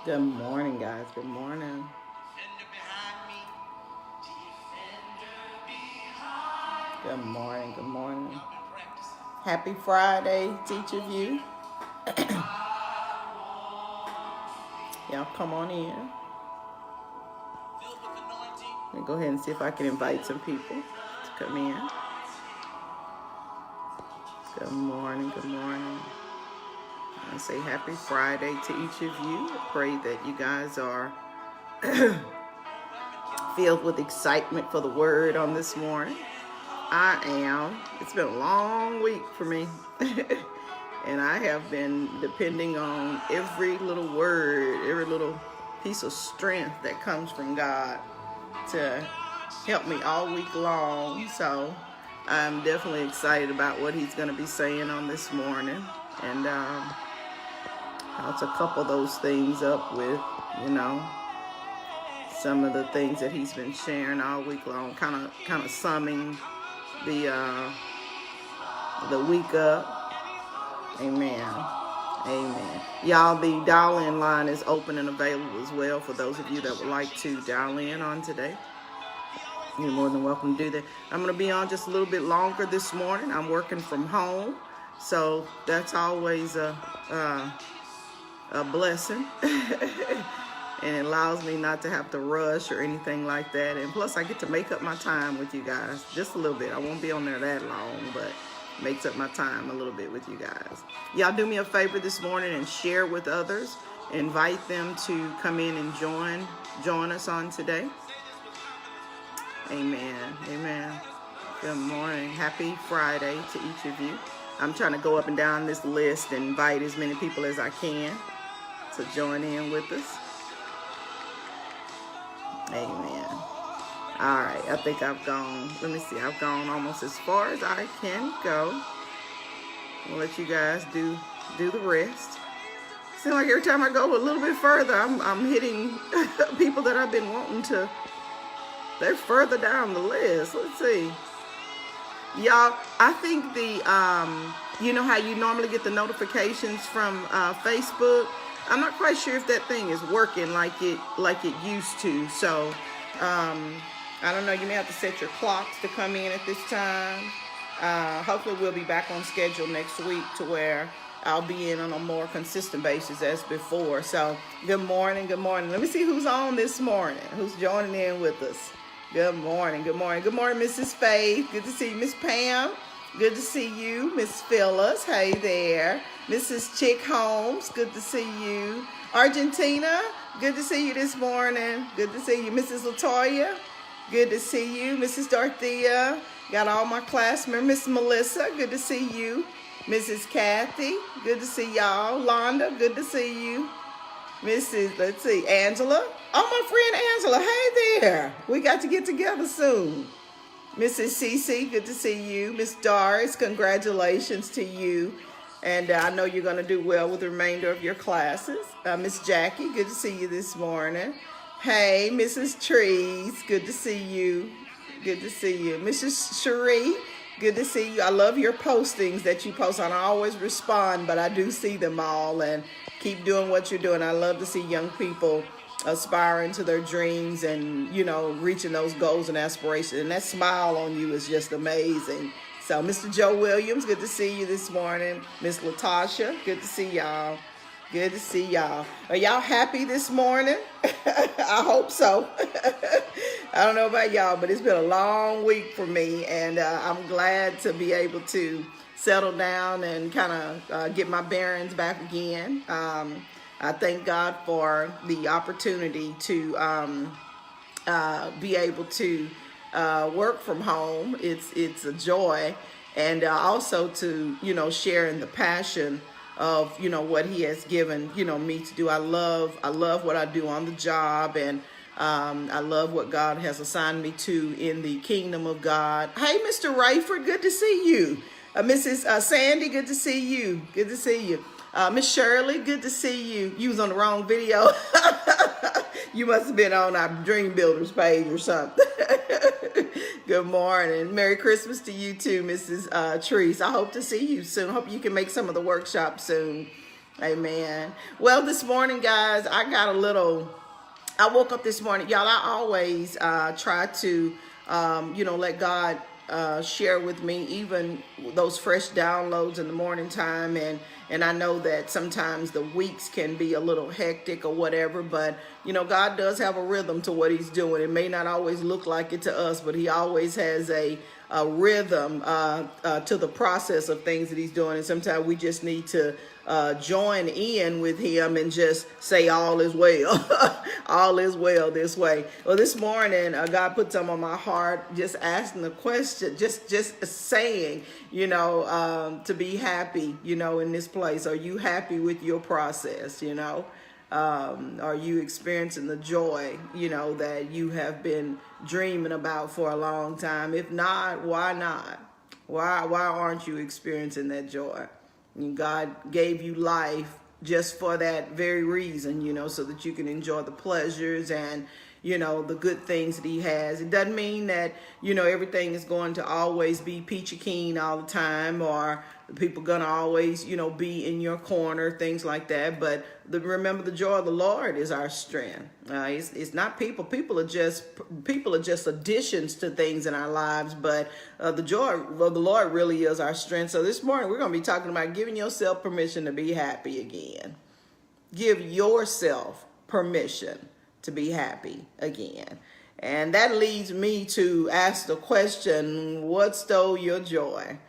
Good morning, guys. Good morning. Good morning. Good morning. Happy Friday to each of you. Y'all come on in. Let me go ahead and see if I can invite some people to come in. Good morning. Good morning. I say happy Friday to each of you. I pray that you guys are filled with excitement for the word on this morning. I am. It's been a long week for me. And I have been depending on every little word, every little piece of strength that comes from God to help me all week long. So I'm definitely excited about what he's going to be saying on this morning. And I'll to couple those things up with, some of the things that he's been sharing all week long, kind of summing the week up. Amen. Amen. Y'all, the dial-in line is open and available as well for those of you that would like to dial in on today. You're more than welcome to do that. I'm going to be on just a little bit longer this morning. I'm working from home, so that's always a blessing. And it allows me not to have to rush or anything like that. And plus, I get to make up my time with you guys just a little bit. I won't be on there that long, but makes up my time a little bit with you guys. Y'all do me a favor this morning and share with others. Invite them to come in and join us on today. Amen. Amen. Good morning. Happy Friday to each of you. I'm trying to go up and down this list and invite as many people as I can to join in with us. Amen. All right, I think I've gone, let me see, I've gone almost as far as I can go. I'll let you guys do the rest. Seems like every time I go a little bit further, I'm hitting people that I've been wanting to, they're further down the list. Let's see. Y'all, I think you know how you normally get the notifications from Facebook? I'm not quite sure if that thing is working like it used to. So, I don't know. You may have to set your clocks to come in at this time. Hopefully we'll be back on schedule next week to where I'll be in on a more consistent basis as before. So, good morning. Good morning. Let me see who's on this morning. Who's joining in with us. Good morning. Good morning. Good morning, Mrs. Faith. Good to see you. Miss Pam. Good to see you. Miss Phyllis. Hey there. Mrs. Chick Holmes. Good to see you. Argentina. Good to see you this morning. Good to see you. Mrs. Latoya. Good to see you. Mrs. Dorothea. Got all my class members. Miss Melissa. Good to see you. Mrs. Kathy. Good to see y'all. Londa. Good to see you. Mrs. Let's see. Angela. Oh, my friend Angela. Hey there. We got to get together soon. Mrs. Cece, good to see you. Miss Doris, congratulations to you. And I know you're going to do well with the remainder of your classes. Miss Jackie, good to see you this morning. Hey, Mrs. Trees, good to see you. Good to see you. Mrs. Cherie, good to see you. I love your postings that you post. I don't always respond, but I do see them all. And keep doing what you're doing. I love to see young people aspiring to their dreams and, reaching those goals and aspirations. And that smile on you is just amazing. So, Mr. Joe Williams, good to see you this morning. Miss Latasha, good to see y'all. Good to see y'all. Are y'all happy this morning? I hope so. I don't know about y'all, but it's been a long week for me. And I'm glad to be able to settle down and kind of get my bearings back again. I thank God for the opportunity to be able to work from home. It's a joy, and also to share in the passion of what He has given me to do. I love what I do on the job, and I love what God has assigned me to in the kingdom of God. Hey, Mr. Rayford, good to see you. Mrs. Sandy, good to see you. Good to see you. Miss Shirley, good to see you. You was on the wrong video. You must have been on our Dream Builders page or something. Good morning. Merry Christmas to you too, Mrs. Trees. I hope to see you soon. Hope you can make some of the workshops soon. Amen. Well, this morning, guys, I woke up this morning, y'all. I always try to, let God share with me even those fresh downloads in the morning time, and I know that sometimes the weeks can be a little hectic or whatever, but God does have a rhythm to what He's doing. It may not always look like it to us, but He always has a rhythm to the process of things that He's doing, and sometimes we just need to join in with Him and just say all is well. All is well this way. Well, this morning God put some on my heart, just asking the question, just saying, to be happy, in this place. Are you happy with your process? Are you experiencing the joy, that you have been dreaming about for a long time? If not, why not? Why aren't you experiencing that joy? And God gave you life just for that very reason, so that you can enjoy the pleasures and, the good things that He has. It doesn't mean that, everything is going to always be peachy keen all the time, or people gonna always, be in your corner, things like that. But remember, the joy of the Lord is our strength. It's not people. People are just additions to things in our lives. But the joy of the Lord really is our strength. So this morning we're gonna be talking about giving yourself permission to be happy again. Give yourself permission to be happy again. And that leads me to ask the question, what stole your joy?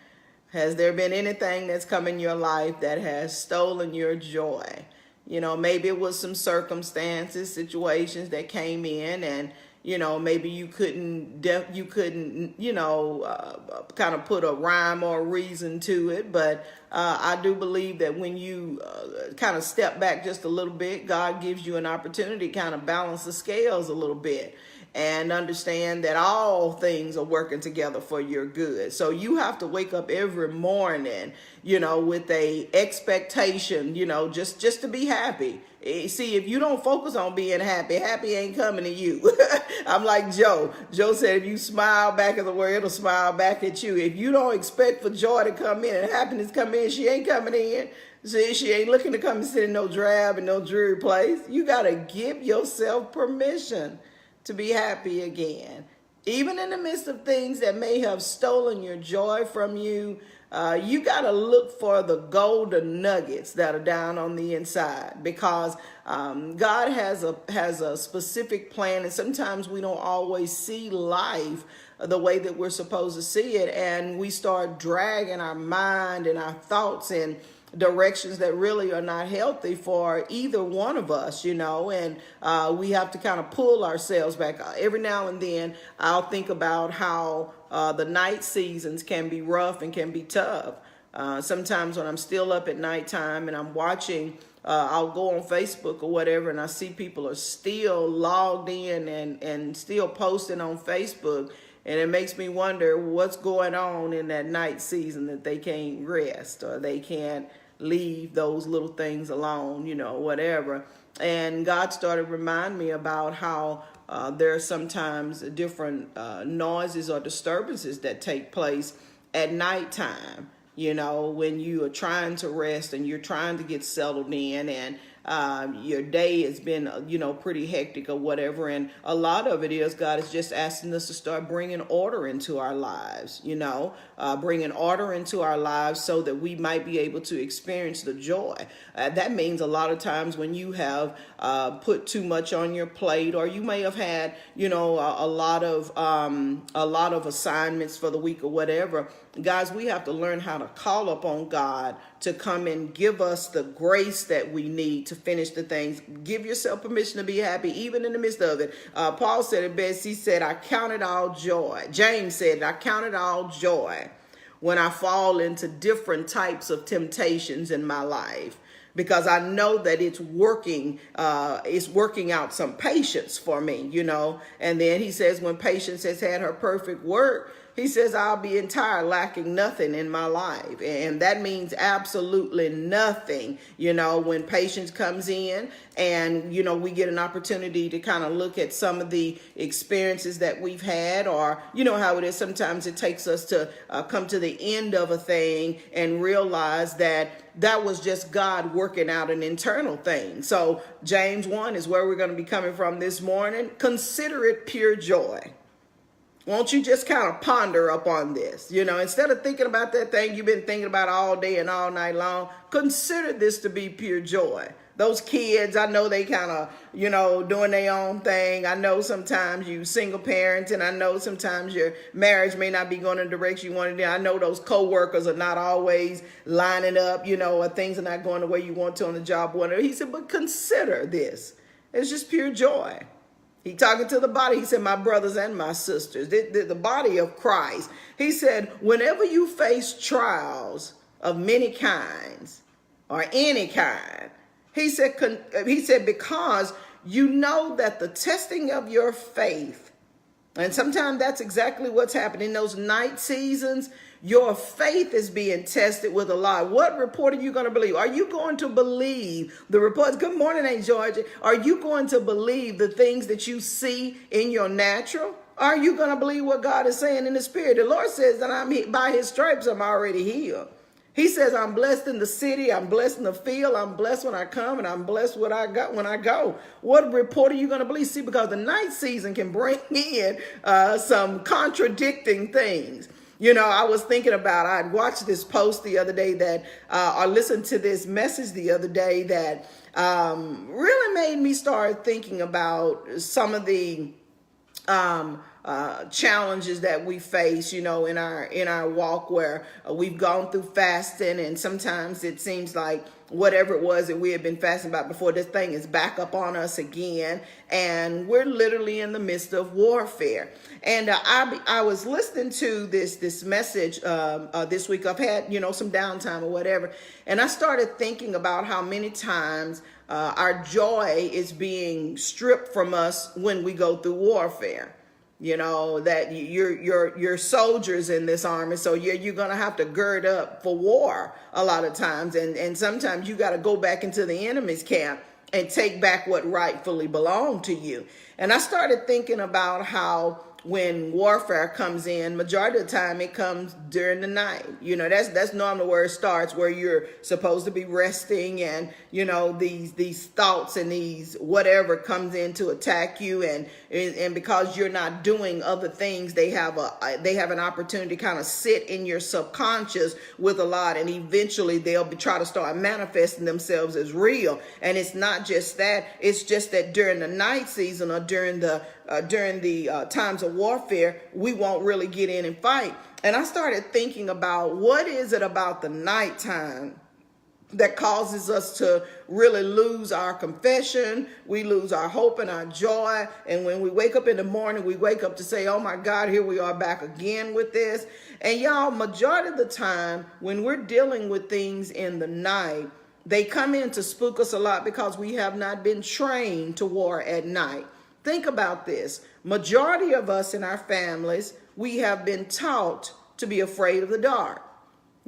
Has there been anything that's come in your life that has stolen your joy? Maybe it was some circumstances, situations that came in, and maybe you couldn't kind of put a rhyme or a reason to it. But I do believe that when you kind of step back just a little bit, God gives you an opportunity to kind of balance the scales a little bit and understand that all things are working together for your good. So you have to wake up every morning, with a expectation, just to be happy. See, if you don't focus on being happy, happy ain't coming to you. I'm like Joe. Joe said, if you smile back at the world, it'll smile back at you. If you don't expect for joy to come in and happiness come in, she ain't coming in. See, she ain't looking to come and sit in no drab and no dreary place. You got to give yourself permission to be happy again. Even in the midst of things that may have stolen your joy from you, you got to look for the golden nuggets that are down on the inside, because God has a specific plan, and sometimes we don't always see life the way that we're supposed to see it, and we start dragging our mind and our thoughts in directions that really are not healthy for either one of us, and we have to kind of pull ourselves back. Every now and then I'll think about how the night seasons can be rough and can be tough. Sometimes when I'm still up at nighttime and I'm watching, I'll go on Facebook or whatever, and I see people are still logged in and still posting on Facebook. And it makes me wonder what's going on in that night season that they can't rest, or they can't leave those little things alone, whatever. And God started reminding me about how there are sometimes different noises or disturbances that take place at nighttime, when you are trying to rest and you're trying to get settled in, and your day has been, pretty hectic or whatever. And a lot of it is God is just asking us to start bringing order into our lives, bringing order into our lives so that we might be able to experience the joy. That means a lot of times when you have put too much on your plate, or you may have had, a lot of assignments for the week or whatever. Guys, we have to learn how to call upon God to come and give us the grace that we need to finish the things. Give yourself permission to be happy, even in the midst of it. Paul said it best. He said, I count it all joy. James said, I count it all joy when I fall into different types of temptations in my life, because I know that it's working out some patience for me, And then he says, when patience has had her perfect work, he says, I'll be entire, lacking nothing in my life. And that means absolutely nothing, when patience comes in and, we get an opportunity to kind of look at some of the experiences that we've had, or, how it is. Sometimes it takes us to come to the end of a thing and realize that was just God working out an internal thing. So James 1 is where we're going to be coming from this morning. Consider it pure joy. Won't you just kind of ponder upon this? Instead of thinking about that thing you've been thinking about all day and all night long, consider this to be pure joy. Those kids, I know they kind of, doing their own thing. I know sometimes you single parents, and I know sometimes your marriage may not be going in the direction you wanted to. I know those co-workers are not always lining up, or things are not going the way you want to on the job. He said, but consider this. It's just pure joy. He talking to the body. He said, my brothers and my sisters, the body of Christ. He said, whenever you face trials of many kinds or any kind, he said, because you know that the testing of your faith, and sometimes that's exactly what's happening in those night seasons, your faith is being tested with a lie. What report are you going to believe? Are you going to believe the reports? Good morning, Aunt Georgia. Are you going to believe the things that you see in your natural? Are you going to believe what God is saying in the spirit? The Lord says that by his stripes, I'm already healed. He says, I'm blessed in the city, I'm blessed in the field, I'm blessed when I come, and I'm blessed what I got when I go. What report are you going to believe? See, because the night season can bring in some contradicting things. I was thinking about, I watched this post the other day I listened to this message the other day that really made me start thinking about some of the challenges that we face, in our walk, where we've gone through fasting, and sometimes it seems like whatever it was that we had been fasting about before, this thing is back up on us again, and we're literally in the midst of warfare. And I was listening to this message this week. I've had some downtime or whatever, and I started thinking about how many times our joy is being stripped from us when we go through warfare. That you're soldiers in this army, so you're gonna have to gird up for war a lot of times, and sometimes you got to go back into the enemy's camp and take back what rightfully belonged to you. And I started thinking about how when warfare comes in, majority of the time it comes during the night. That's normally where it starts, where you're supposed to be resting, and these thoughts and these whatever comes in to attack you, and because you're not doing other things, they have an opportunity to kind of sit in your subconscious with a lot, and eventually they'll try to start manifesting themselves as real. And it's not just that; it's just that during the night season, or during the times of warfare, we won't really get in and fight. And I started thinking about, what is it about the nighttime that causes us to really lose our confession? We lose our hope and our joy. And when we wake up in the morning, we wake up to say, oh my God, here we are back again with this. And y'all, majority of the time when we're dealing with things in the night, they come in to spook us a lot because we have not been trained to war at night. Think about this. Majority of us in our families, we have been taught to be afraid of the dark.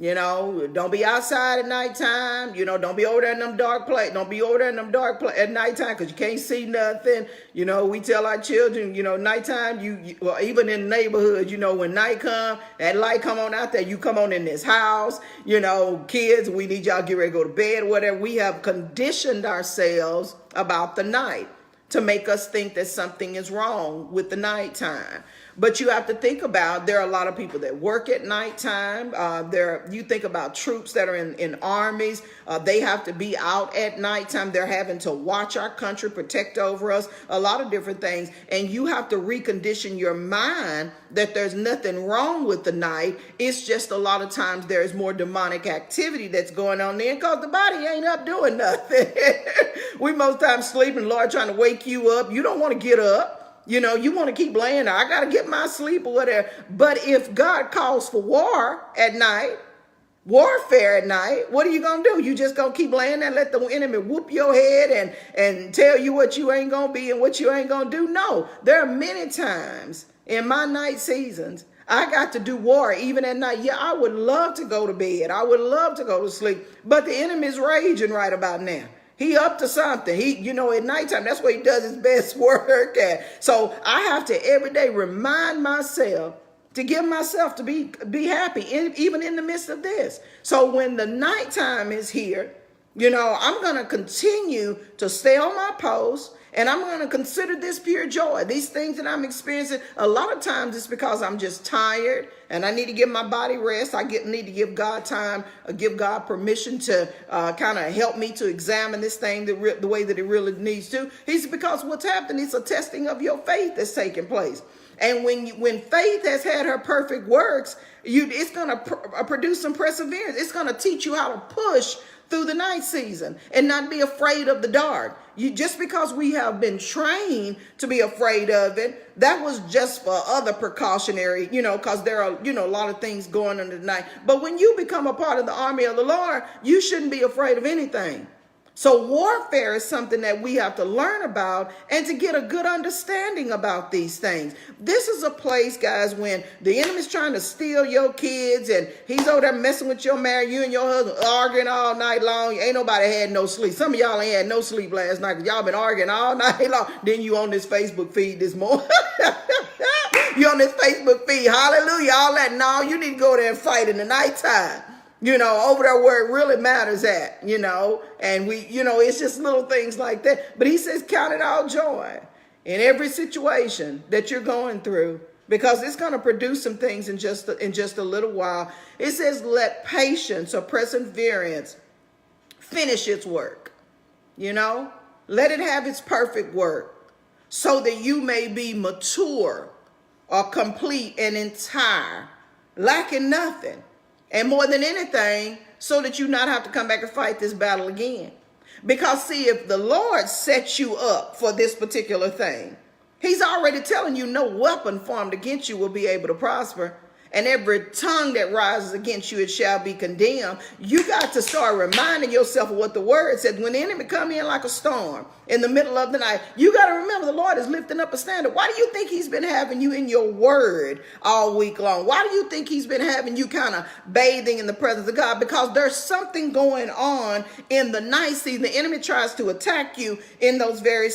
Don't be outside at nighttime. Don't be over there in them dark place. Don't be over there in them dark place at nighttime, because you can't see nothing. We tell our children, nighttime, well, even in the neighborhood, when night come, that light come on out there, you come on in this house. Kids, we need y'all to get ready to go to bed or whatever. We have conditioned ourselves about the night to make us think that something is wrong with the nighttime. But you have to think about, there are a lot of people that work at nighttime. You think about troops that are in armies. They have to be out at nighttime. They're having to watch our country, protect over us, a lot of different things. And you have to recondition your mind that there's nothing wrong with the night. It's just a lot of times there's more demonic activity that's going on there, because the body ain't up doing nothing. We most times sleeping, Lord trying to wake you up. You don't want to get up. You want to keep laying there. I got to get my sleep or whatever. But if God calls for war at night, warfare at night, what are you going to do? You just going to keep laying there and let the enemy whoop your head and tell you what you ain't going to be and what you ain't going to do? No, there are many times in my night seasons, I got to do war even at night. Yeah, I would love to go to bed. I would love to go to sleep. But the enemy's raging right about now. He up to something. He, at nighttime, that's where he does his best work at. So I have to every day remind myself to give myself to be happy, even in the midst of this. So when the nighttime is here, I'm going to continue to stay on my post, and I'm going to consider this pure joy. These things that I'm experiencing, a lot of times it's because I'm just tired and I need to give my body rest. Need to give God time, give God permission to kind of help me to examine this thing the way that it really needs to. Because what's happening is a testing of your faith that's taking place. And when faith has had her perfect works, it's going to produce some perseverance. It's going to teach you how to push through the night season and not be afraid of the dark. Just because we have been trained to be afraid of it, that was just for other precautionary, because there are, a lot of things going on tonight. But when you become a part of the army of the Lord, you shouldn't be afraid of anything. So warfare is something that we have to learn about and to get a good understanding about these things. This is a place, guys, when the enemy's trying to steal your kids and he's over there messing with your marriage, you and your husband arguing all night long. Ain't nobody had no sleep. Some of y'all ain't had no sleep last night because y'all been arguing all night long. Then you on this Facebook feed this morning. You on this Facebook feed. Hallelujah. All that. No, you need to go there and fight in the nighttime. Over there where it really matters at, and it's just little things like that. But he says, count it all joy in every situation that you're going through, because it's going to produce some things in just a little while. It says, let patience or perseverance finish its work, let it have its perfect work so that you may be mature or complete and entire, lacking nothing. And more than anything, so that you not have to come back and fight this battle again. Because see, if the Lord sets you up for this particular thing, he's already telling you no weapon formed against you will be able to prosper. And every tongue that rises against you, it shall be condemned. You got to start reminding yourself of what the word said. When the enemy come in like a storm in the middle of the night, you got to remember the Lord is lifting up a standard. Why do you think he's been having you in your word all week long? Why do you think he's been having you kind of bathing in the presence of God? Because there's something going on in the night season. The enemy tries to attack you in those very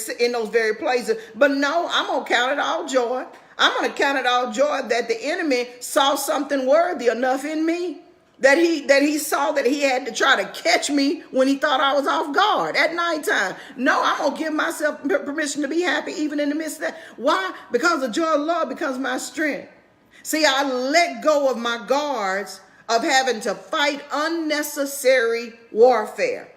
places. But no, I'm going to count it all joy. I'm going to count it all joy that the enemy saw something worthy enough in me, that he saw that he had to try to catch me when he thought I was off guard at nighttime. No, I'm going to give myself permission to be happy even in the midst of that. Why? Because the joy of the Lord becomes my strength. See, I let go of my guards of having to fight unnecessary warfare.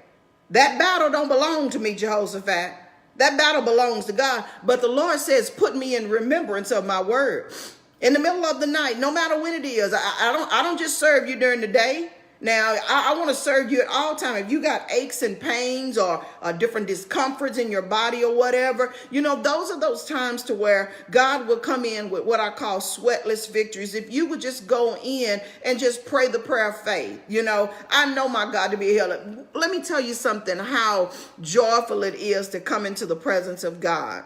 That battle don't belong to me, Jehoshaphat. That battle belongs to God. But the Lord says, put me in remembrance of my word. In the middle of the night, no matter when it is, I don't just serve you during the day. Now, I want to serve you at all times. If you got aches and pains or different discomforts in your body or whatever, those are those times to where God will come in with what I call sweatless victories. If you would just go in and just pray the prayer of faith, I know my God to be healed. Let me tell you something, how joyful it is to come into the presence of God.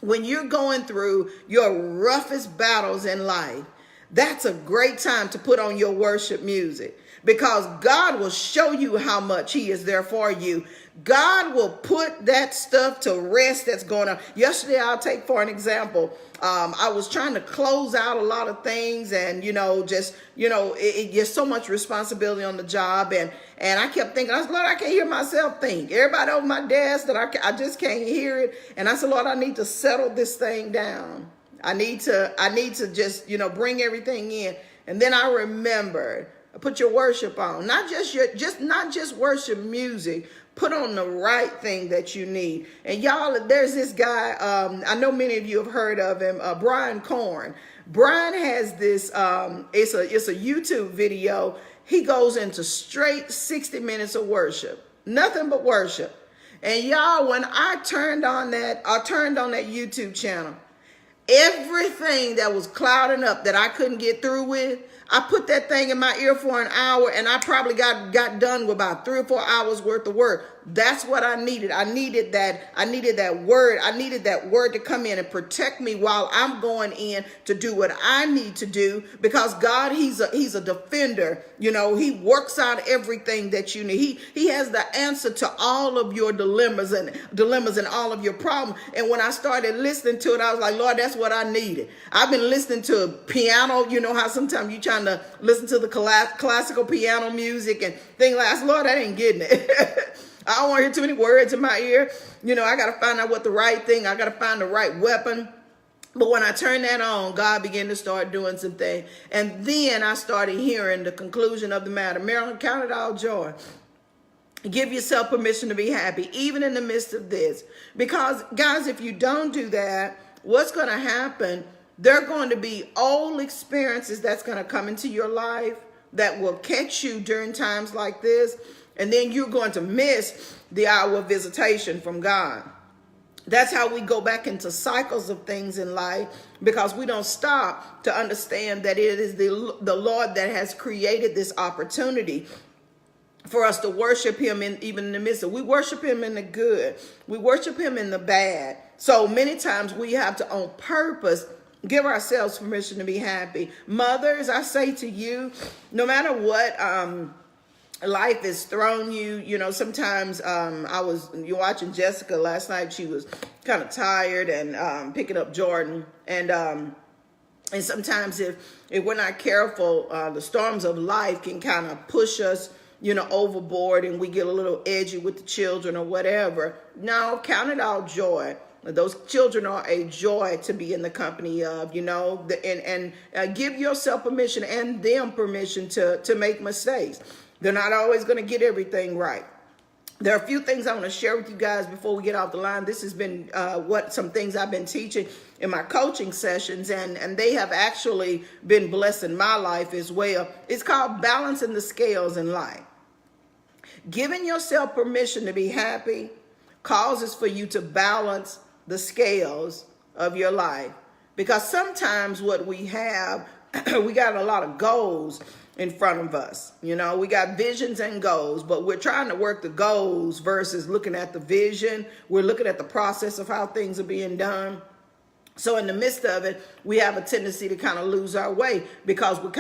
When you're going through your roughest battles in life, that's a great time to put on your worship music. Because God will show you how much he is there for you. God will put that stuff to rest that's going on. Yesterday, I'll take for an example. I was trying to close out a lot of things and, it gets so much responsibility on the job. And I kept thinking, I said, Lord, I can't hear myself think. Everybody over my desk that I just can't hear it. And I said, Lord, I need to settle this thing down. I need to just, bring everything in. And then I remembered, put your worship on, not just worship music. Put on the right thing that you need. And y'all, there's this guy, I know many of you have heard of him, Brian Korn. Brian has this, it's a YouTube video. He goes into straight 60 minutes of worship, nothing but worship. And y'all, when I turned on that YouTube channel, everything that was clouding up that I couldn't get through with, I put that thing in my ear for an hour, and I probably got done with about 3 or 4 hours worth of work. That's what I needed. I needed that word. I needed that word to come in and protect me while I'm going in to do what I need to do, because God, he's a defender. You know, he works out everything that you need. He has the answer to all of your dilemmas and all of your problems. And when I started listening to it, I was like, Lord, that's what I needed. I've been listening to piano. You know how sometimes you're trying to listen to the classical piano music and things like that. Lord, I ain't getting it. I don't want to hear too many words in my ear. You know, I got to find out what the right thing, I got to find the right weapon. But when I turned that on, God began to start doing some things. And then I started hearing the conclusion of the matter. Marilyn, count it all joy. Give yourself permission to be happy, even in the midst of this. Because, guys, if you don't do that, what's going to happen, there are going to be old experiences that's going to come into your life that will catch you during times like this. And then you're going to miss the hour of visitation from God. That's how we go back into cycles of things in life, because we don't stop to understand that it is the Lord that has created this opportunity for us to worship him even in the midst of. We worship him in the good. We worship him in the bad. So many times we have to, on purpose, give ourselves permission to be happy. Mothers, I say to you, no matter what life has thrown you, you know, sometimes you're watching Jessica last night. She was kind of tired and picking up Jordan. And sometimes if we're not careful, the storms of life can kind of push us, you know, overboard, and we get a little edgy with the children or whatever. No, count it all joy. Those children are a joy to be in the company of, you know, and give yourself permission and them permission to make mistakes. They're not always going to get everything right. There are a few things I want to share with you guys before we get off the line. This has been some things I've been teaching in my coaching sessions, and they have actually been blessing my life as well. It's called balancing the scales in life. Giving yourself permission to be happy causes for you to balance the scales of your life. Because sometimes what we have, we got a lot of goals in front of us. You know, we got visions and goals, but we're trying to work the goals versus looking at the vision. We're looking at the process of how things are being done. So in the midst of it, we have a tendency to kind of lose our way, because we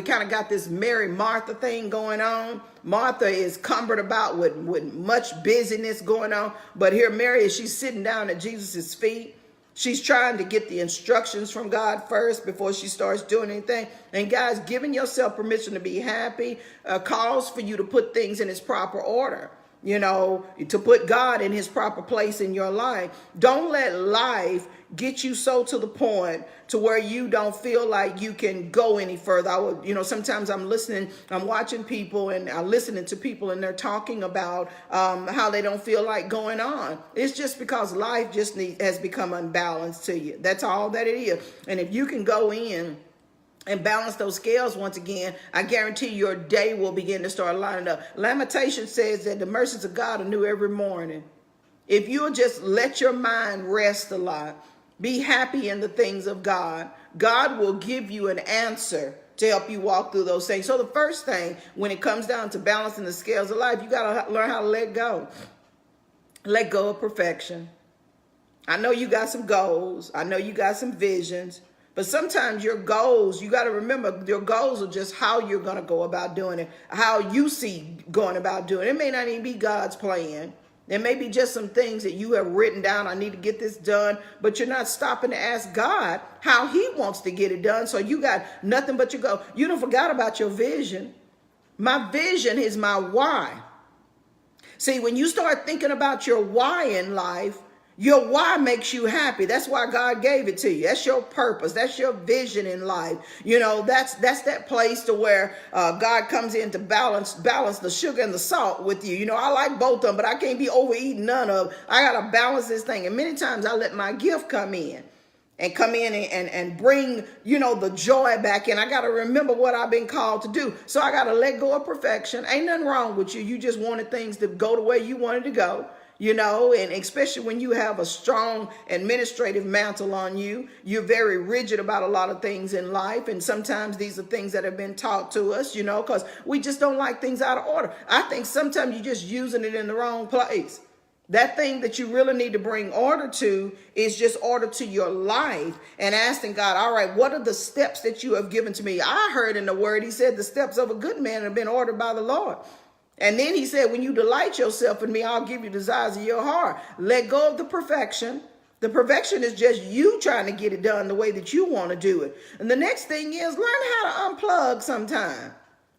kind of got this Mary Martha thing going on. Martha is cumbered about with much busyness going on, but here Mary is, she's sitting down at Jesus's feet. She's trying to get the instructions from God first before she starts doing anything. And guys, giving yourself permission to be happy calls for you to put things in its proper order. You know, to put God in his proper place in your life. Don't let life get you so to the point to where you don't feel like you can go any further. Sometimes I'm watching people and I'm listening to people, and they're talking about how they don't feel like going on. It's just because life just has become unbalanced to you. That's all that it is. And if you can go in and balance those scales once again, I guarantee your day will begin to start lining up. Lamentation says that the mercies of God are new every morning. If you'll just let your mind rest a lot, be happy in the things of God, God will give you an answer to help you walk through those things. So the first thing, when it comes down to balancing the scales of life, you got to learn how to let go. Let go of perfection. I know you got some goals. I know you got some visions. But sometimes your goals, you got to remember, your goals are just how you're going to go about doing it, how you see going about doing it. It may not even be God's plan. There may be just some things that you have written down. I need to get this done, but you're not stopping to ask God how he wants to get it done. So you got nothing but your goal. You don't forgot about your vision. My vision is my why. See, when you start thinking about your why in life, your why makes you happy. That's why God gave it to you. That's your purpose. That's your vision in life. You know, that's that place to where God comes in to balance the sugar and the salt with you. You know, I like both of them, but I can't be overeating none of them. I got to balance this thing. And many times I let my gift come in and bring, you know, the joy back in. I got to remember what I've been called to do. So I got to let go of perfection. Ain't nothing wrong with you. You just wanted things to go the way you wanted to go. you know, and especially when you have a strong administrative mantle on you, you're very rigid about a lot of things in life. And sometimes these are things that have been taught to us, you know, because we just don't like things out of order. I think sometimes you're just using it in the wrong place. That thing that you really need to bring order to is just order to your life and asking God, all right, what are the steps that you have given to me? I heard in the word, he said, the steps of a good man have been ordered by the Lord. And then he said, when you delight yourself in me, I'll give you desires of your heart. Let go of the perfection. The perfection is just you trying to get it done the way that you want to do it. And the next thing is learn how to unplug sometime.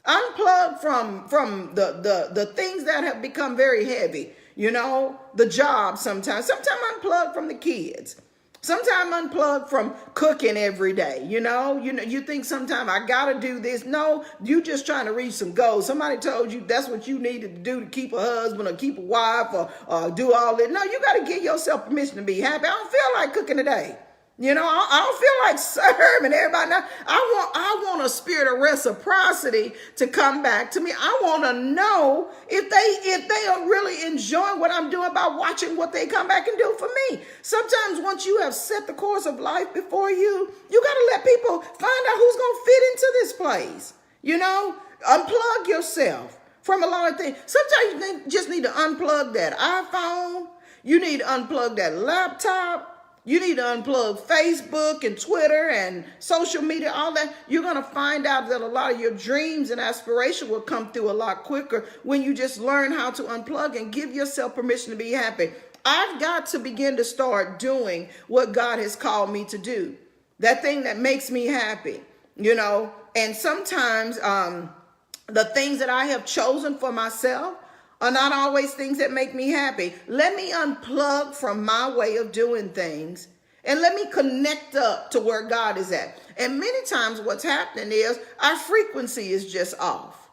Unplug from the things that have become very heavy. You know, the job sometimes. Sometimes unplug from the kids. Sometimes unplug from cooking every day. You know, you think sometimes I got to do this. No, you just trying to reach some goals. Somebody told you that's what you needed to do to keep a husband or keep a wife or do all that. No, you got to give yourself permission to be happy. I don't feel like cooking today. You know, I don't feel like serving everybody. Now, I want a spirit of reciprocity to come back to me. I want to know if they are really enjoying what I'm doing by watching what they come back and do for me. Sometimes once you have set the course of life before you, you got to let people find out who's going to fit into this place. You know, unplug yourself from a lot of things. Sometimes you just need to unplug that iPhone. You need to unplug that laptop. You need to unplug Facebook and Twitter and social media, all that. You're going to find out that a lot of your dreams and aspiration will come through a lot quicker when you just learn how to unplug and give yourself permission to be happy. I've got to begin to start doing what God has called me to do. That thing that makes me happy, you know. And sometimes the things that I have chosen for myself are not always things that make me happy. Let me unplug from my way of doing things and let me connect up to where God is at. And many times what's happening is our frequency is just off.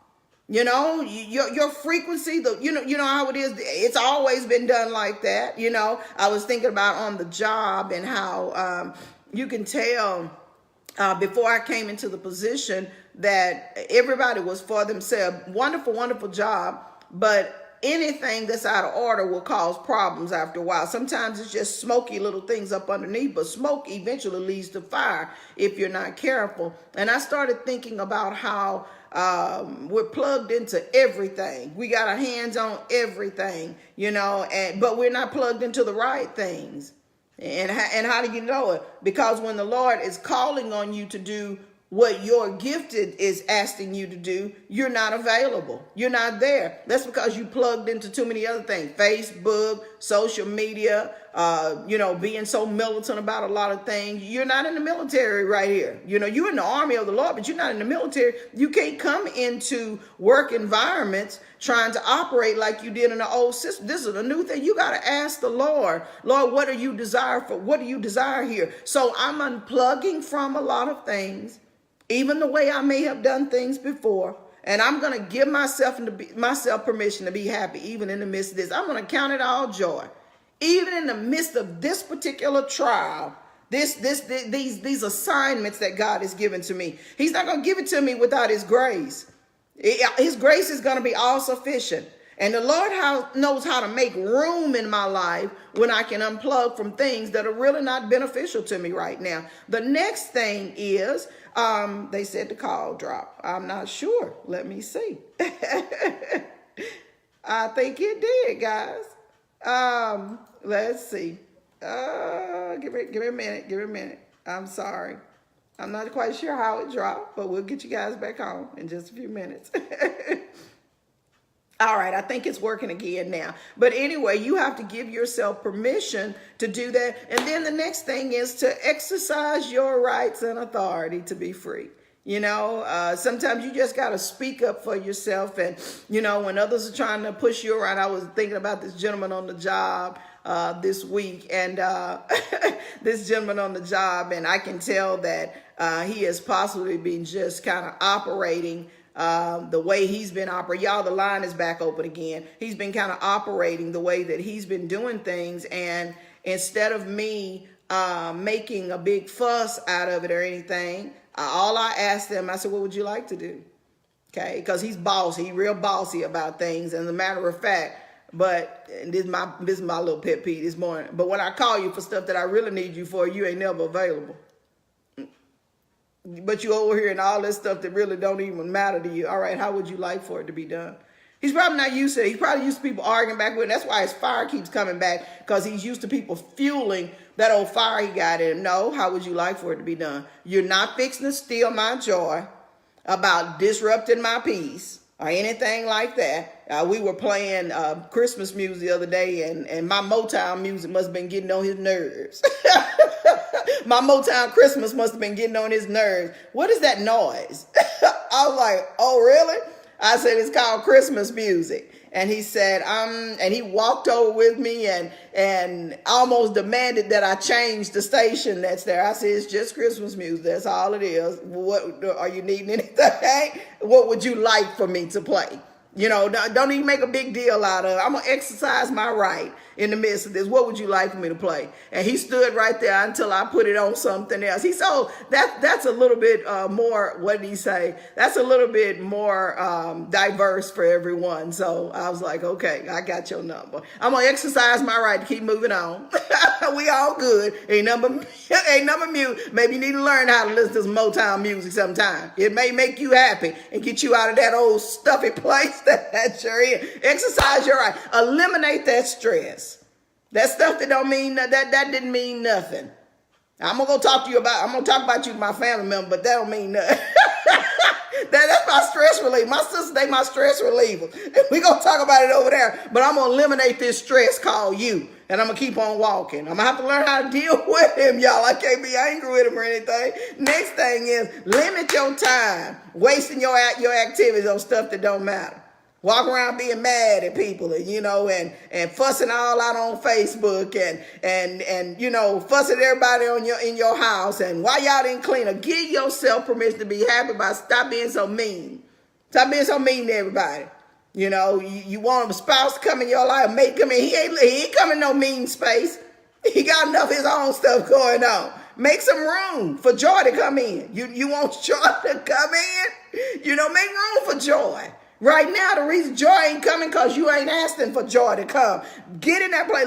You know, your frequency, you know how it is. It's always been done like that. You know, I was thinking about on the job and how you can tell before I came into the position that everybody was for themselves. Wonderful, wonderful job. But anything that's out of order will cause problems after a while. Sometimes it's just smoky little things up underneath, but smoke eventually leads to fire if you're not careful. And I started thinking about how we're plugged into everything. We got our hands on everything, you know, but we're not plugged into the right things. And how do you know it? Because when the Lord is calling on you to do what your gifted is asking you to do, you're not available. You're not there. That's because you plugged into too many other things. Facebook, social media, you know, being so militant about a lot of things. You're not in the military right here. You know, you're in the army of the Lord, but you're not in the military. You can't come into work environments trying to operate like you did in the old system. This is a new thing. You got to ask the Lord, what do you desire for? What do you desire here? So I'm unplugging from a lot of things, even the way I may have done things before. And I'm going to give myself permission to be happy, even in the midst of this. I'm going to count it all joy. Even in the midst of this particular trial, these assignments that God has given to me. He's not going to give it to me without his grace. His grace is going to be all sufficient. And the Lord knows how to make room in my life when I can unplug from things that are really not beneficial to me right now. The next thing is, they said the call dropped. I'm not sure. Let me see. I think it did, guys. Let's see. Give me a minute. Give me a minute. I'm sorry. I'm not quite sure how it dropped, but we'll get you guys back on in just a few minutes. All right, I think it's working again now. But anyway, you have to give yourself permission to do that. And then the next thing is to exercise your rights and authority to be free. You know, sometimes you just got to speak up for yourself. And, you know, when others are trying to push you around, I was thinking about this gentleman on the job this week. And this gentleman on the job, and I can tell that he has possibly been just kind of operating the way he's been operating. Y'all, the line is back open again. He's been kind of operating the way that he's been doing things. And instead of me making a big fuss out of it or anything, all I asked him, I said, what would you like to do? Okay, because he's bossy, real bossy about things. And as a matter of fact, But this is my little pet peeve this morning. But when I call you for stuff that I really need you for, you ain't never available. But you over here and all this stuff that really don't even matter to you. All right, how would you like for it to be done? He's probably not used to it. He's probably used to people arguing back with him. That's why his fire keeps coming back, because he's used to people fueling that old fire he got in him. No, how would you like for it to be done? You're not fixing to steal my joy about disrupting my peace or anything like that. We were playing Christmas music the other day, and my Motown music must have been getting on his nerves. My Motown Christmas must have been getting on his nerves. What is that noise? I was like, oh, really? I said, it's called Christmas music. And he said, and he walked over with me and almost demanded that I change the station that's there. I said, it's just Christmas music. That's all it is. What, are you needing anything? What would you like for me to play? You know, don't even make a big deal out of it. I'm going to exercise my right in the midst of this. What would you like for me to play? And he stood right there until I put it on something else. He said, oh, that's a little bit more, what did he say? That's a little bit more diverse for everyone. So I was like, okay, I got your number. I'm going to exercise my right to keep moving on. We all good. Ain't number mute. Maybe you need to learn how to listen to some Motown music sometime. It may make you happy and get you out of that old stuffy place that you're in. Exercise your right. Eliminate that stress. That stuff that don't mean that didn't mean nothing. I'm gonna talk about you to my family member, but that don't mean nothing. That's my stress reliever. My sister, they my stress reliever. We're gonna talk about it over there. But I'm gonna eliminate this stress called you. And I'm going to keep on walking. I'm going to have to learn how to deal with him, y'all. I can't be angry with him or anything. Next thing is limit your time, wasting your activities on stuff that don't matter. Walk around being mad at people, you know, and fussing all out on Facebook and you know, fussing everybody in your house. And why y'all didn't clean up? Give yourself permission to be happy by stop being so mean. Stop being so mean to everybody. You know, you want a spouse to come in your life, mate come in. He ain't coming no mean space. He got enough of his own stuff going on. Make some room for joy to come in. You want joy to come in? You know, make room for joy. Right now, the reason joy ain't coming because you ain't asking for joy to come. Get in that place.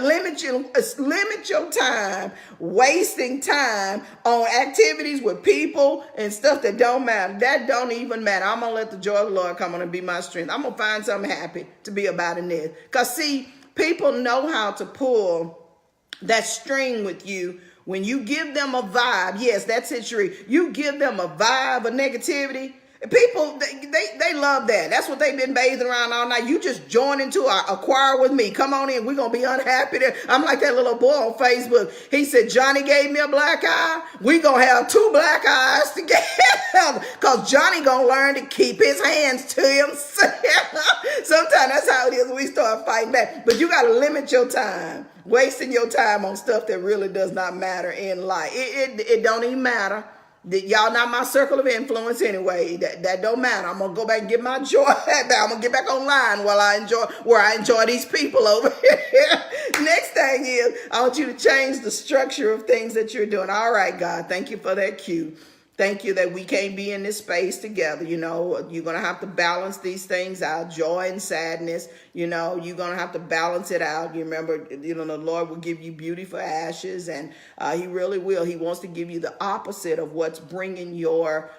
Limit your time, wasting time on activities with people and stuff that don't matter. That don't even matter. I'm going to let the joy of the Lord come on and be my strength. I'm going to find something happy to be about in this. Because, see, people know how to pull that string with you. When you give them a vibe, yes, that's it. You give them a vibe of negativity. People, they love that. That's what they've been bathing around all night. You just join into a choir with me. Come on in. We're going to be unhappy there. I'm like that little boy on Facebook. He said, Johnny gave me a black eye. We're going to have two black eyes together because Johnny going to learn to keep his hands to himself. Sometimes that's how it is when we start fighting back. But you got to limit your time. Wasting your time on stuff that really does not matter in life. It don't even matter. Y'all not my circle of influence anyway. That don't matter. I'm gonna go back and get my joy back. I'm gonna get back online where I enjoy these people over here. Next thing is I want you to change the structure of things that you're doing. All right, God, thank you for that cue. Thank you that we can't be in this space together. You know, you're going to have to balance these things out, joy and sadness. You know, you're going to have to balance it out. You remember, you know, the Lord will give you beauty for ashes, and he really will. He wants to give you the opposite of what's bringing your,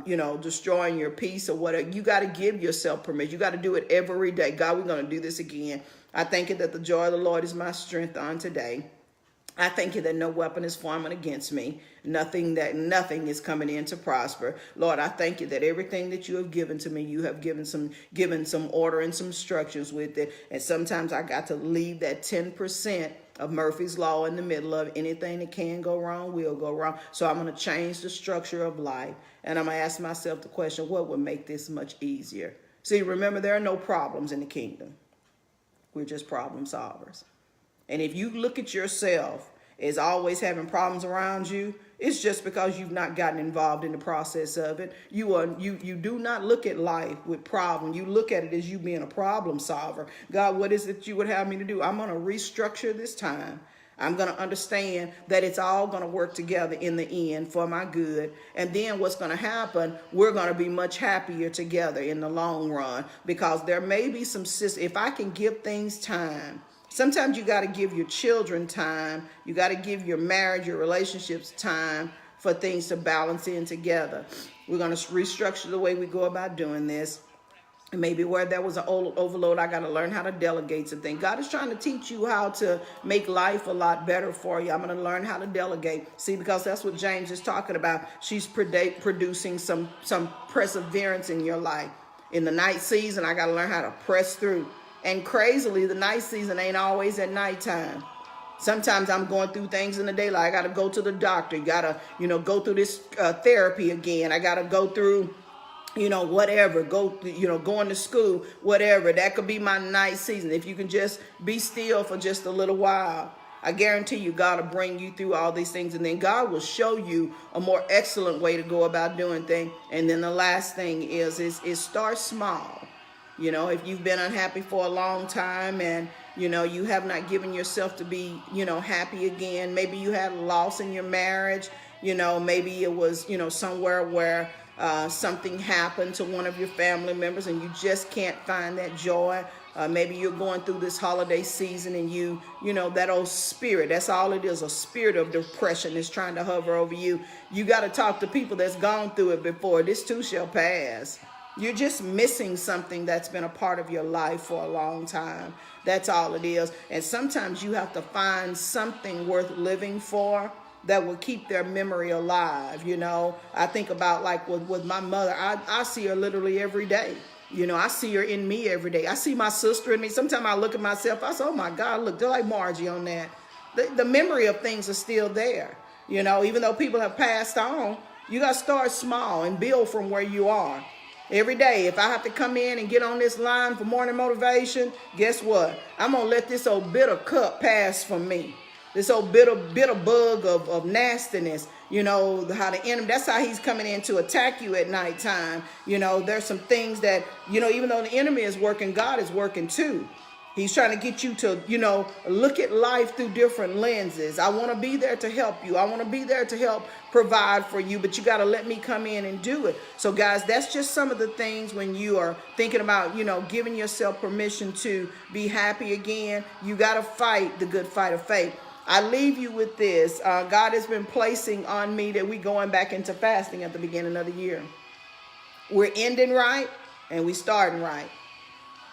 you know, destroying your peace or whatever. You got to give yourself permission. You got to do it every day. God, we're going to do this again. I thank you that the joy of the Lord is my strength on today. I thank you that no weapon is formed against me. Nothing is coming in to prosper. Lord, I thank you that everything that you have given to me, you have given some order and some instructions with it. And sometimes I got to leave that 10% of Murphy's Law in the middle of anything that can go wrong will go wrong. So I'm going to change the structure of life. And I'm going to ask myself the question, what would make this much easier? See, remember, there are no problems in the kingdom. We're just problem solvers. And if you look at yourself as always having problems around you, it's just because you've not gotten involved in the process of it. You do not look at life with problem. You look at it as you being a problem solver. God, what is it you would have me to do? I'm going to restructure this time. I'm going to understand that it's all going to work together in the end for my good. And then what's going to happen, we're going to be much happier together in the long run, because there may be some, if I can give things time. Sometimes you got to give your children time. You got to give your marriage, your relationships time for things to balance in together. We're going to restructure the way we go about doing this. And maybe where there was an overload, I got to learn how to delegate some things. God is trying to teach you how to make life a lot better for you. I'm going to learn how to delegate. See, because that's what James is talking about. She's producing some perseverance in your life. In the night season, I got to learn how to press through. And crazily, the night season ain't always at nighttime. Sometimes I'm going through things in the daylight. I got to go to the doctor. You got to, go through this therapy again. I got to go through, whatever, going to school, whatever. That could be my night season. If you can just be still for just a little while, I guarantee you God will bring you through all these things. And then God will show you a more excellent way to go about doing things. And then the last thing is start small. If you've been unhappy for a long time and, you have not given yourself to be, happy again. Maybe you had a loss in your marriage. Maybe it was, somewhere where something happened to one of your family members and you just can't find that joy. Maybe you're going through this holiday season and you that old spirit, that's all it is, a spirit of depression is trying to hover over you. You got to talk to people that's gone through it before. This too shall pass. You're just missing something that's been a part of your life for a long time. That's all it is. And sometimes you have to find something worth living for that will keep their memory alive. I think about like with my mother, I see her literally every day. I see her in me every day. I see my sister in me. Sometimes I look at myself, I say, oh my God, look, they're like Margie on that. The memory of things are still there. Even though people have passed on, you got to start small and build from where you are. Every day, if I have to come in and get on this line for morning motivation, guess what? I'm going to let this old bitter cup pass from me. This old bitter bug of nastiness, how the enemy, that's how he's coming in to attack you at nighttime. There's some things that, even though the enemy is working, God is working too. He's trying to get you to, look at life through different lenses. I want to be there to help you. I want to be there to help provide for you, but you got to let me come in and do it. So guys, that's just some of the things when you are thinking about, giving yourself permission to be happy again. You got to fight the good fight of faith. I leave you with this. God has been placing on me that we're going back into fasting at the beginning of the year. We're ending right and we starting right.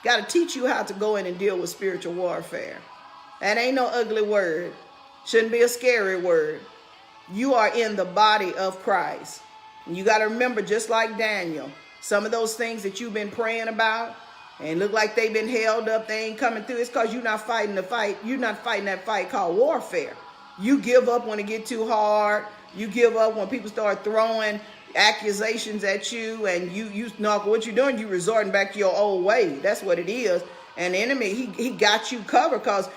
Got to teach you how to go in and deal with spiritual warfare. That ain't no ugly word. Shouldn't be a scary word. You are in the body of Christ. And you got to remember, just like Daniel, some of those things that you've been praying about and look like they've been held up, they ain't coming through. It's because you're not fighting the fight. You're not fighting that fight called warfare. You give up when it get too hard. You give up when people start throwing accusations at you, and you know what you're doing. You resorting back to your old way. That's what it is. And the enemy, he got you covered, because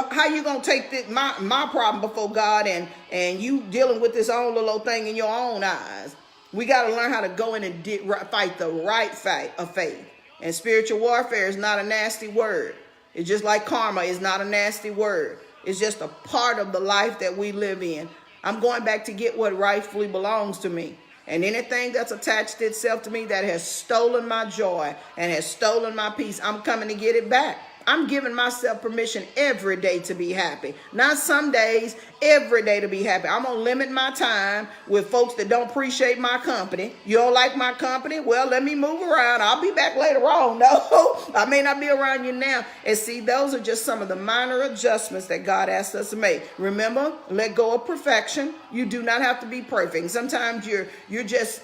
how you gonna take this, my problem before God and you dealing with this own little thing in your own eyes? We got to learn how to go in and fight the right fight of faith. And spiritual warfare is not a nasty word. It's just like karma is not a nasty word. It's just a part of the life that we live in. I'm going back to get what rightfully belongs to me. And anything that's attached itself to me that has stolen my joy and has stolen my peace, I'm coming to get it back. I'm giving myself permission every day to be happy. Not some days, every day to be happy. I'm going to limit my time with folks that don't appreciate my company. You don't like my company? Well, let me move around. I'll be back later on. No, I may not be around you now. And see, those are just some of the minor adjustments that God asks us to make. Remember, let go of perfection. You do not have to be perfect. Sometimes you're just...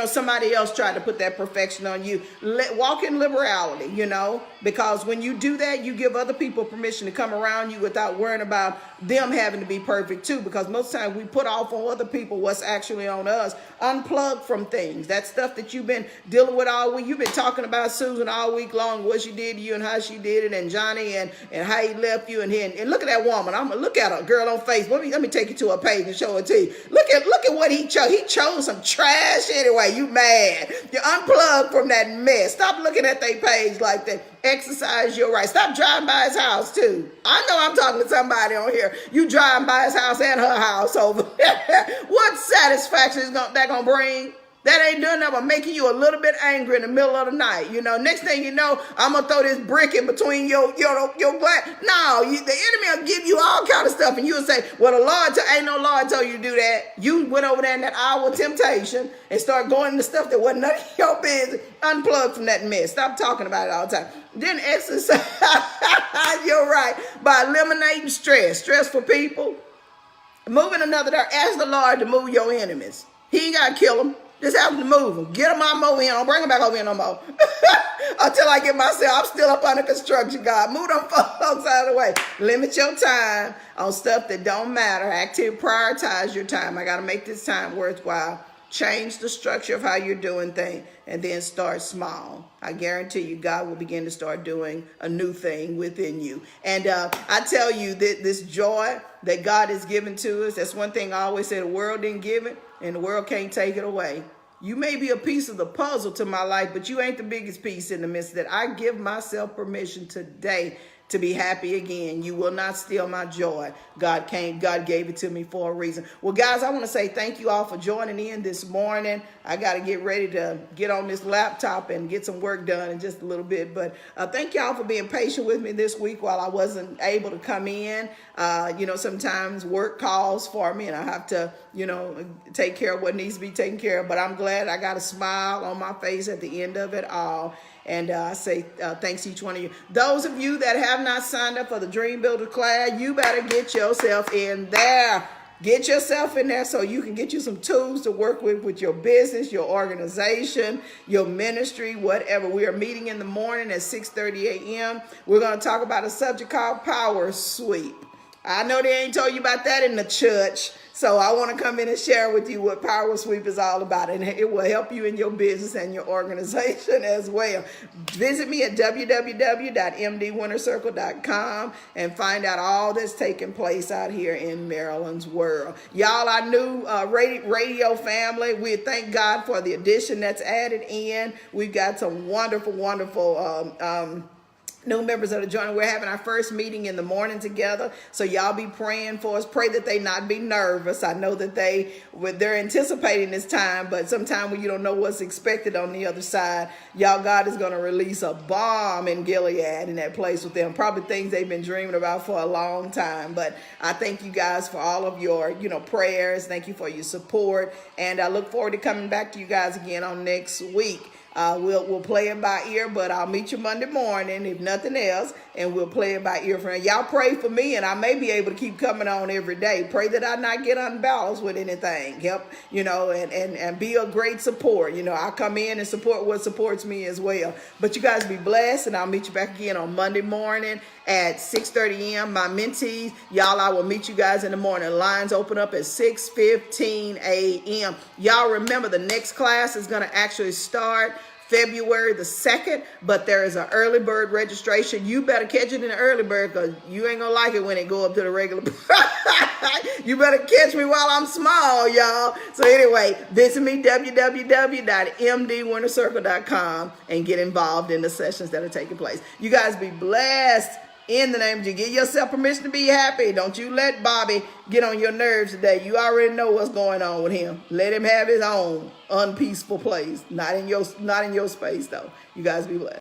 somebody else tried to put that perfection on you. Walk in liberality, because when you do that, you give other people permission to come around you without worrying about them having to be perfect too, because most times we put off on other people what's actually on us. Unplug from things. That stuff that you've been dealing with all week. You've been talking about Susan all week long, what she did to you and how she did it, and Johnny and how he left you, and look at that woman. I'm gonna look at her girl on Facebook. Let me take you to her page and show it to you. Look at what he chose. He chose some trash in anyway, you mad. You unplug from that mess. Stop looking at their page like that. Exercise your right. Stop driving by his house too. I know I'm talking to somebody on here. You driving by his house and her house over there. What satisfaction is that going to bring? That ain't doing nothing but making you a little bit angry in the middle of the night. You know, next thing you know, I'm going to throw this brick in between your glass. No, the enemy will give you all kind of stuff. And you'll say, well, the Lord, ain't no Lord told you to do that. You went over there in that hour of temptation and started going into stuff that wasn't none of your business. Unplug from that mess. Stop talking about it all the time. Then exercise, you're right, by eliminating stress. Stress for people. Moving another door. Ask the Lord to move your enemies. He ain't got to kill them. Just have them to move them. Get them out over here. Don't bring them back over here no more. Until I get myself, I'm still up under construction, God. Move them folks out of the way. Limit your time on stuff that don't matter. Prioritize your time. I got to make this time worthwhile. Change the structure of how you're doing things and then start small. I guarantee you God will begin to start doing a new thing within you. And I tell you that this joy that God has given to us, that's one thing I always say, the world didn't give it and the world can't take it away. You may be a piece of the puzzle to my life, but you ain't the biggest piece in the midst of that. I give myself permission today to be happy again. You will not steal my joy. God gave it to me for a reason. Well, guys, I want to say thank you all for joining in this morning. I got to get ready to get on this laptop and get some work done in just a little bit. But thank y'all for being patient with me this week while I wasn't able to come in. Sometimes work calls for me and I have to, take care of what needs to be taken care of. But I'm glad I got a smile on my face at the end of it all. And I say thanks to each one of you. Those of you that have not signed up for the Dream Builder class, you better get yourself in there. Get yourself in there so you can get you some tools to work with your business, your organization, your ministry, whatever. We are meeting in the morning at 6:30 a.m. We're going to talk about a subject called Power Sweep. I know they ain't told you about that in the church. So I want to come in and share with you what Power Sweep is all about. And it will help you in your business and your organization as well. Visit me at www.mdwinnercircle.com and find out all that's taking place out here in Maryland's world. Y'all, our new radio family, we thank God for the addition that's added in. We've got some wonderful, wonderful new members that are joining. We're having our first meeting in the morning together. So y'all be praying for us. Pray that they not be nervous. I know that they're anticipating this time, but sometimes when you don't know what's expected on the other side, y'all, God is going to release a bomb in Gilead in that place with them. Probably things they've been dreaming about for a long time. But I thank you guys for all of your, prayers. Thank you for your support. And I look forward to coming back to you guys again on next week. We'll play it by ear, but I'll meet you Monday morning, if nothing else, and we'll play it by ear. Y'all pray for me, and I may be able to keep coming on every day. Pray that I not get unbalanced with anything. Help, and be a great support. I come in and support what supports me as well. But you guys be blessed, and I'll meet you back again on Monday morning at 6:30 a.m. My mentees, y'all, I will meet you guys in the morning. Lines open up at 6:15 a.m. Y'all remember the next class is going to actually start February the 2nd, but there is an early bird registration. You better catch it in the early bird because you ain't going to like it when it go up to the regular price. You better catch me while I'm small, y'all. So anyway, visit me, www.mdwinnercircle.com, and get involved in the sessions that are taking place. You guys be blessed. In the name of Jesus, give yourself permission to be happy. Don't you let Bobby get on your nerves today. You already know what's going on with him. Let him have his own unpeaceful place. Not in your space, though. You guys be blessed.